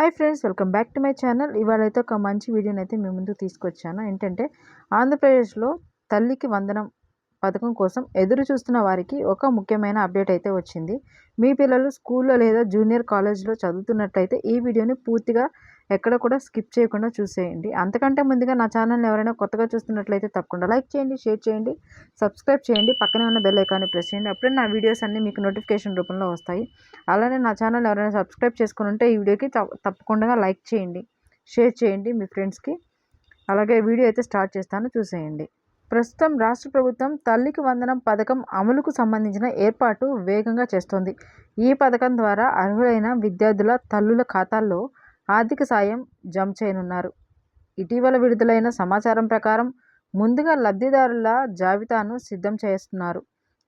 Hi friends, welcome back to my channel. ఇవాళైతే ఒక మంచి వీడియోని అయితే మీ ముందుకు తీసుకొచ్చాను. ఏంటంటే ఆంధ్రప్రదేశ్లో తల్లికి వందనం పథకం కోసం ఎదురు చూస్తున్న వారికి ఒక ముఖ్యమైన అప్డేట్ అయితే వచ్చింది. మీ పిల్లలు స్కూల్లో లేదా జూనియర్ కాలేజ్లో చదువుతున్నట్లయితే ఈ వీడియోని పూర్తిగా ఎక్కడ కూడా స్కిప్ చేయకుండా చూసేయండి. అంతకంటే ముందుగా నా ఛానల్ని ఎవరైనా కొత్తగా చూస్తున్నట్లయితే తప్పకుండా లైక్ చేయండి, షేర్ చేయండి, సబ్స్క్రైబ్ చేయండి, పక్కనే ఉన్న బెల్ ఐకాన్ని ప్రెస్ చేయండి. అప్పుడే నా వీడియోస్ అన్నీ మీకు నోటిఫికేషన్ రూపంలో వస్తాయి. అలానే నా ఛానల్ ఎవరైనా సబ్స్క్రైబ్ చేసుకుని ఉంటే ఈ వీడియోకి తప్పకుండా లైక్ చేయండి, షేర్ చేయండి మీ ఫ్రెండ్స్కి. అలాగే వీడియో అయితే స్టార్ట్ చేస్తాను, చూసేయండి. ప్రస్తుతం రాష్ట్ర ప్రభుత్వం తల్లికి వందనం పథకం అమలుకు సంబంధించిన ఏర్పాటు వేగంగా చేస్తోంది. ఈ పథకం ద్వారా అర్హులైన విద్యార్థుల తల్లుల ఖాతాల్లో ఆర్థిక సాయం జమ చేయనున్నారు. ఇటీవల విడుదలైన సమాచారం ప్రకారం ముందుగా లబ్ధిదారుల జాబితాను సిద్ధం చేస్తున్నారు.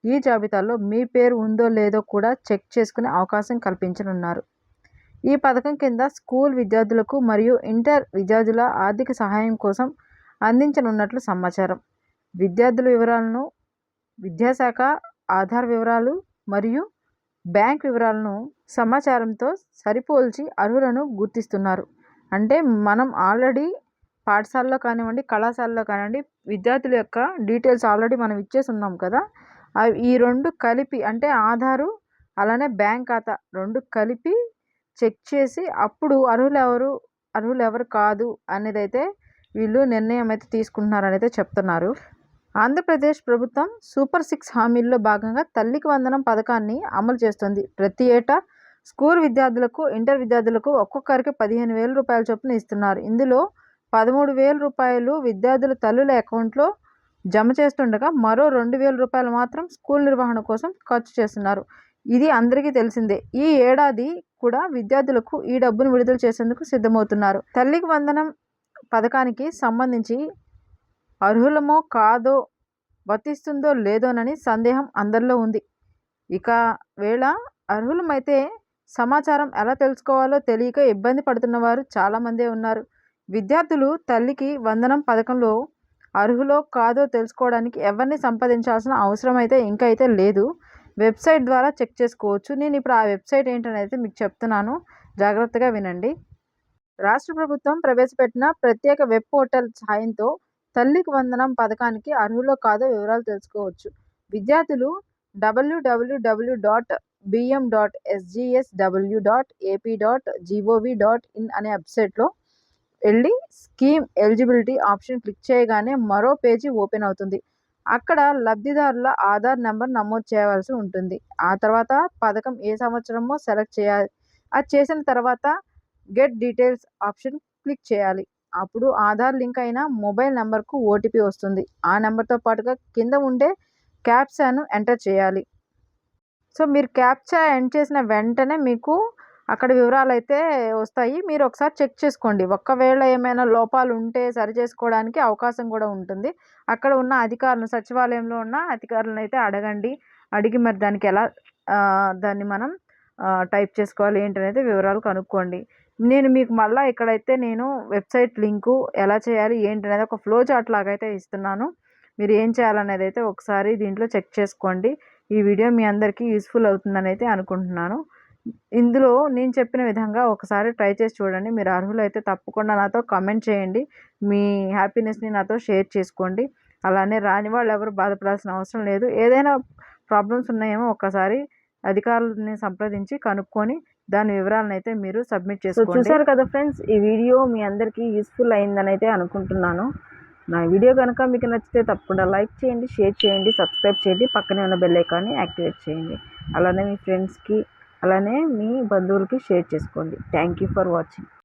ఈ జాబితాలో మీ పేరు ఉందో లేదో కూడా చెక్ చేసుకునే అవకాశం కల్పించనున్నారు. ఈ పథకం కింద స్కూల్ విద్యార్థులకు మరియు ఇంటర్ విద్యార్థుల ఆర్థిక సహాయం కోసం అందించనున్నట్లు సమాచారం. విద్యార్థుల వివరాలను విద్యాశాఖ ఆధార్ వివరాలు మరియు బ్యాంక్ వివరాలను సమాచారంతో సరిపోల్చి అర్హులను గుర్తిస్తున్నారు. అంటే మనం ఆల్రెడీ పాఠశాలలో కానివ్వండి, కళాశాలలో కానివ్వండి, విద్యార్థుల యొక్క డీటెయిల్స్ ఆల్రెడీ మనం ఇచ్చేసి ఉన్నాం కదా. ఈ రెండు కలిపి, అంటే ఆధారు అలానే బ్యాంక్ ఖాతా రెండు కలిపి చెక్ చేసి అప్పుడు అర్హులు ఎవరు కాదు అనేదైతే వీళ్ళు నిర్ణయం అయితే తీసుకుంటున్నారని అయితే చెప్తున్నారు. ఆంధ్రప్రదేశ్ ప్రభుత్వం సూపర్ 6 హామీల్లో భాగంగా తల్లికి వందనం పథకాన్ని అమలు చేస్తుంది. ప్రతి ఏటా స్కూల్ విద్యార్థులకు, ఇంటర్ విద్యార్థులకు ఒక్కొక్కరికి 15,000 రూపాయల చొప్పున ఇస్తున్నారు. ఇందులో 13,000 రూపాయలు విద్యార్థుల తల్లుల అకౌంట్లో జమ చేస్తుండగా మరో 2,000 రూపాయలు మాత్రం స్కూల్ నిర్వహణ కోసం ఖర్చు చేస్తున్నారు. ఇది అందరికీ తెలిసిందే. ఈ ఏడాది కూడా విద్యార్థులకు ఈ డబ్బును విడుదల చేసేందుకు సిద్ధమవుతున్నారు. తల్లికి వందనం పథకానికి సంబంధించి అర్హులమో కాదో, వర్తిస్తుందో లేదోనని సందేహం అందరిలో ఉంది. ఇక వేళ అర్హులమైతే సమాచారం ఎలా తెలుసుకోవాలో తెలియక ఇబ్బంది పడుతున్న వారు చాలామందే ఉన్నారు. విద్యార్థులు తల్లికి వందనం పథకంలో అర్హులో కాదో తెలుసుకోవడానికి ఎవరిని సంప్రదించాల్సిన అవసరం అయితే ఇంకా అయితే లేదు. వెబ్సైట్ ద్వారా చెక్ చేసుకోవచ్చు. నేను ఇప్పుడు ఆ వెబ్సైట్ ఏంటనేది మీకు చెప్తున్నాను, జాగ్రత్తగా వినండి. రాష్ట్ర ప్రభుత్వం ప్రవేశపెట్టిన ప్రత్యేక వెబ్ పోర్టల్ సాయంతో తల్లికి వందనం పథకానికి అర్హులో కాదో వివరాలు తెలుసుకోవచ్చు. విద్యార్థులు www.bm.sgsw.ap.gov.in అనే వెబ్సైట్లో వెళ్ళి స్కీమ్ ఎలిజిబిలిటీ ఆప్షన్ క్లిక్ చేయగానే మరో పేజీ ఓపెన్ అవుతుంది. అక్కడ లబ్ధిదారుల ఆధార్ నెంబర్ నమోదు చేయవలసి ఉంటుంది. ఆ తర్వాత పథకం ఏ సంవత్సరమో సెలెక్ట్ చేయాలి. అది చేసిన తర్వాత గెట్ డీటెయిల్స్ ఆప్షన్ క్లిక్ చేయాలి. అప్పుడు ఆధార్ లింక్ అయిన మొబైల్ నెంబర్కు ఓటీపీ వస్తుంది. ఆ నెంబర్తో పాటుగా కింద ఉండే క్యాప్చాను ఎంటర్ చేయాలి. సో మీరు క్యాప్చా ఎంటర్ చేసిన వెంటనే మీకు అక్కడ వివరాలు అయితే వస్తాయి. మీరు ఒకసారి చెక్ చేసుకోండి. ఒకవేళ ఏమైనా లోపాలు ఉంటే సరి చేసుకోవడానికి అవకాశం కూడా ఉంటుంది. అక్కడ ఉన్న అధికారులను, సచివాలయంలో ఉన్న అధికారులను అయితే అడిగి మరి దానికి ఎలా దాన్ని మనం టైప్ చేసుకోవాలి ఏంటనేది వివరాలు కనుక్కోండి. నేను మీకు మళ్ళీ ఇక్కడైతే నేను వెబ్సైట్ లింకు ఎలా చేయాలి ఏంటనేది ఒక ఫ్లో చార్ట్ లాగా అయితే ఇస్తున్నాను. మీరు ఏం చేయాలనేది అయితే ఒకసారి దీంట్లో చెక్ చేసుకోండి. ఈ వీడియో మీ అందరికీ యూస్ఫుల్ అవుతుందని అయితే అనుకుంటున్నాను. ఇందులో నేను చెప్పిన విధంగా ఒకసారి ట్రై చేసి చూడండి. మీరు అర్హులు అయితే తప్పకుండా నాతో కామెంట్ చేయండి. మీ హ్యాపీనెస్ని నాతో షేర్ చేసుకోండి. అలానే రాని వాళ్ళు ఎవరు బాధపడాల్సిన అవసరం లేదు. ఏదైనా ప్రాబ్లమ్స్ ఉన్నాయేమో ఒక్కసారి అధికారులని సంప్రదించి కనుక్కొని దాని వివరాలను అయితే మీరు సబ్మిట్ చేసుకోండి. చూసారు కదా ఫ్రెండ్స్, ఈ వీడియో మీ అందరికీ యూస్ఫుల్ అయిందని అయితే అనుకుంటున్నాను. నా వీడియో కనుక మీకు నచ్చితే తప్పకుండా లైక్ చేయండి, షేర్ చేయండి, సబ్స్క్రైబ్ చేయండి, పక్కనే ఉన్న బెల్ ఐకాన్ని యాక్టివేట్ చేయండి. అలానే మీ ఫ్రెండ్స్కి, అలానే మీ బంధువులకి షేర్ చేసుకోండి. Thank you for watching.